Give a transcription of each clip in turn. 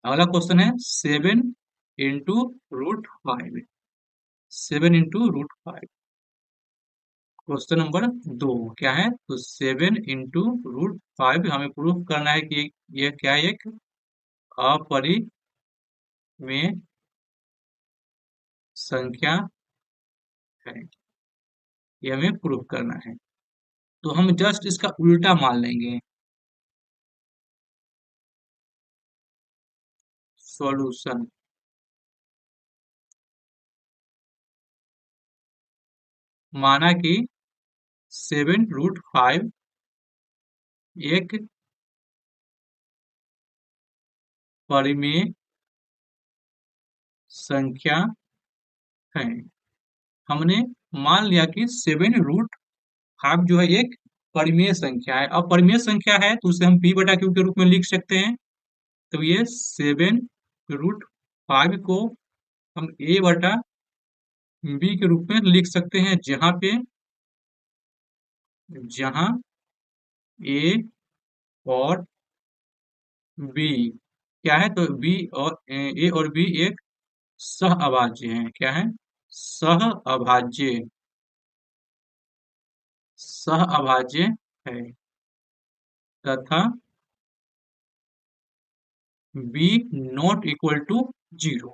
अगला क्वेश्चन है 7 into √5। 7 into √5। Question number 2 क्या है? तो 7 into √5 हमें प्रूफ करना है कि यह क्या है, एक अपरिमेय संख्या है। ये हमें प्रूफ करना है। तो हम जस्ट इसका उल्टा मान लेंगे। सॉल्यूशन। माना कि 7 √5 एक परिमेय संख्या है। हमने मान लिया कि 7 √5 जो है एक परिमेय संख्या है। अब परिमेय संख्या है तो उसे हम p/q के रूप में लिख सकते हैं। तो ये 7 √5 को हम a/b के रूप में लिख सकते हैं, जहां a और b क्या है? तो b और a और b एक सह अभाज्य है। क्या है? सह अभाज्य। सह अभाज्य है तथा b नॉट इक्वल टू 0।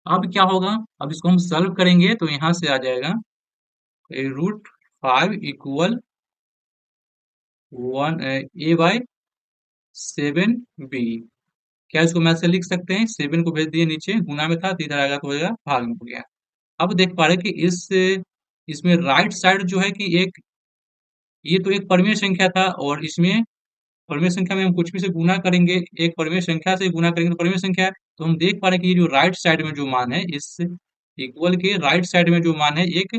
अब क्या होगा? अब इसको हम सॉल्व करेंगे तो यहां से आ जाएगा √5 इक्वल 1 a/7b। क्या इसको मैं से लिख सकते हैं? 7 को भेज दिए नीचे, गुना में था तो इधर आएगा तो हो जाएगा भाग में हो गया। अब देख पा रहे हैं कि इसमें राइट साइड जो है कि एक, ये तो एक परिमेय संख्या था और इसमें परिमेय संख्या में हम कुछ भी से गुना करेंगे, एक परिमेय संख्या से गुना करेंगे तो परिमेय संख्या है। तो हम देख पा रहे हैं कि ये जो राइट साइड में जो मान है, इस इक्वल के राइट साइड में जो मान है एक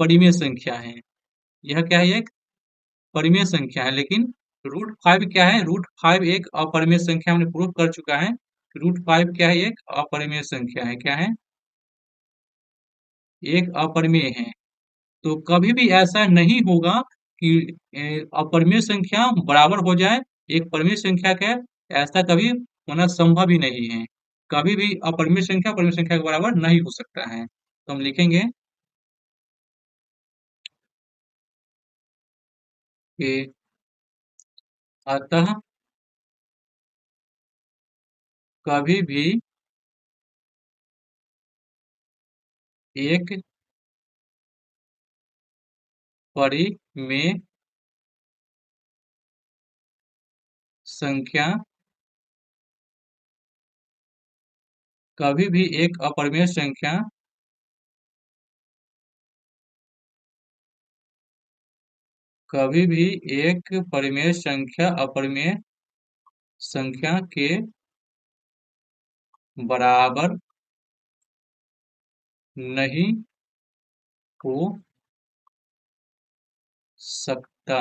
परिमेय संख्या है। यह क्या है? एक परिमेय संख्या है। लेकिन √5 क्या है? √5 एक अपरिमेय संख्या हमने प्रूव कर चुका है। √5 क्या है? एक अपरिमेय संख्या है। क्या है? एक अपरिमेय है। तो कभी भी ऐसा नहीं होगा कि अपरिमेय संख्या बराबर हो जाए एक परिमेय संख्या के। ऐसा कभी होना संभव ही नहीं है। कभी भी अपरिमेय संख्या परिमेय संख्या के बराबर नहीं हो सकता है। तो हम लिखेंगे कि अतः कभी भी एक परिमेय संख्या कभी भी एक अपरिमेय संख्या कभी भी एक परिमेय संख्या अपरिमेय संख्या के बराबर नहीं हो सकता।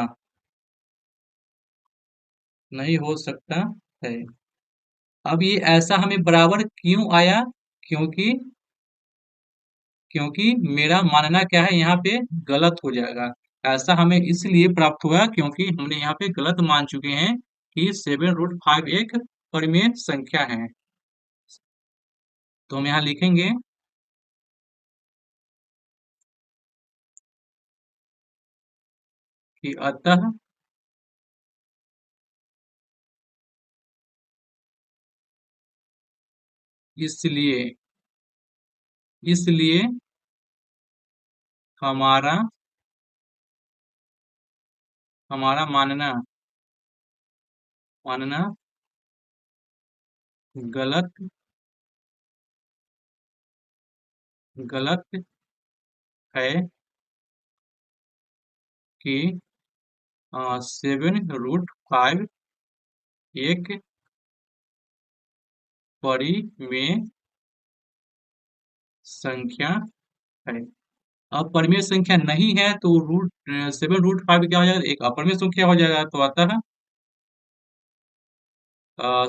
नहीं हो सकता है। अब ये ऐसा हमें बराबर क्यों आया? क्योंकि क्योंकि मेरा मानना क्या है, यहाँ पे गलत हो जाएगा। ऐसा हमें इसलिए प्राप्त हुआ क्योंकि हमने यहाँ पे गलत मान चुके हैं कि 7 √5 एक परिमेय संख्या है। तो हम यहाँ लिखेंगे कि अतः इसलिए इसलिए हमारा हमारा मानना मानना गलत गलत है कि 7 √5 एक परिमेय संख्या है। अब परिमेय संख्या नहीं है तो 7 √5 क्या हो जाएगा? एक अपरिमेय संख्या हो जाएगा। तो अतः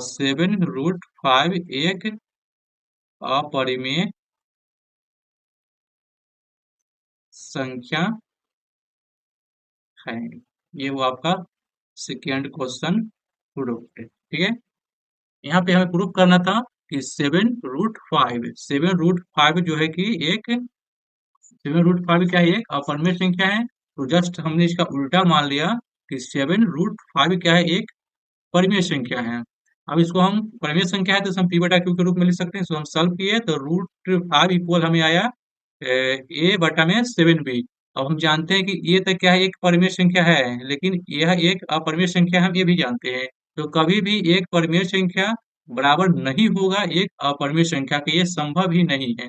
7 √5 एक अपरिमेय संख्या है। ये वो आपका सेकेंड क्वेश्चन प्रूव्ड है। ठीक है। यहाँ पे हमें प्रूफ करना था कि 7√5 जो है कि एक 7√5 क्या है, एक अपरिमेय संख्या है। तो जस्ट हमने इसका उल्टा मान लिया कि 7√5 क्या है, एक परिमेय संख्या है। अब इसको हम परिमेय संख्या है तो इसे हम पी बटा क्यू के रूप में लिख सकते हैं। इसको हम सॉल्व किए तो √5 इक्वल हमें आया ए बटा में 7b। अब हम जानते हैं कि ये तो क्या है, एक परिमेय संख्या है, लेकिन यह एक अपरिमेय संख्या है, हम ये भी जानते हैं। तो कभी भी एक परिमेय संख्या बराबर नहीं होगा एक अपरिमेय संख्या के, ये संभव ही नहीं है।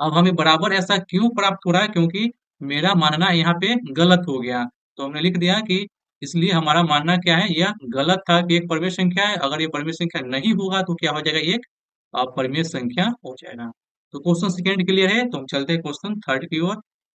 अब हमें बराबर ऐसा क्यों प्राप्त हो रहा है, क्योंकि मेरा मानना यहाँ पे गलत हो गया। तो हमने लिख दिया कि इसलिए हमारा मानना क्या है, यह गलत था कि एक परिमेय संख्या है। अगर ये परिमेय संख्या नहीं होगा तो क्या हो जाएगा, एक अपरिमेय संख्या हो जाएगा। तो क्वेश्चन सेकंड क्लियर है, तो हम चलते हैं क्वेश्चन थर्ड की ओर।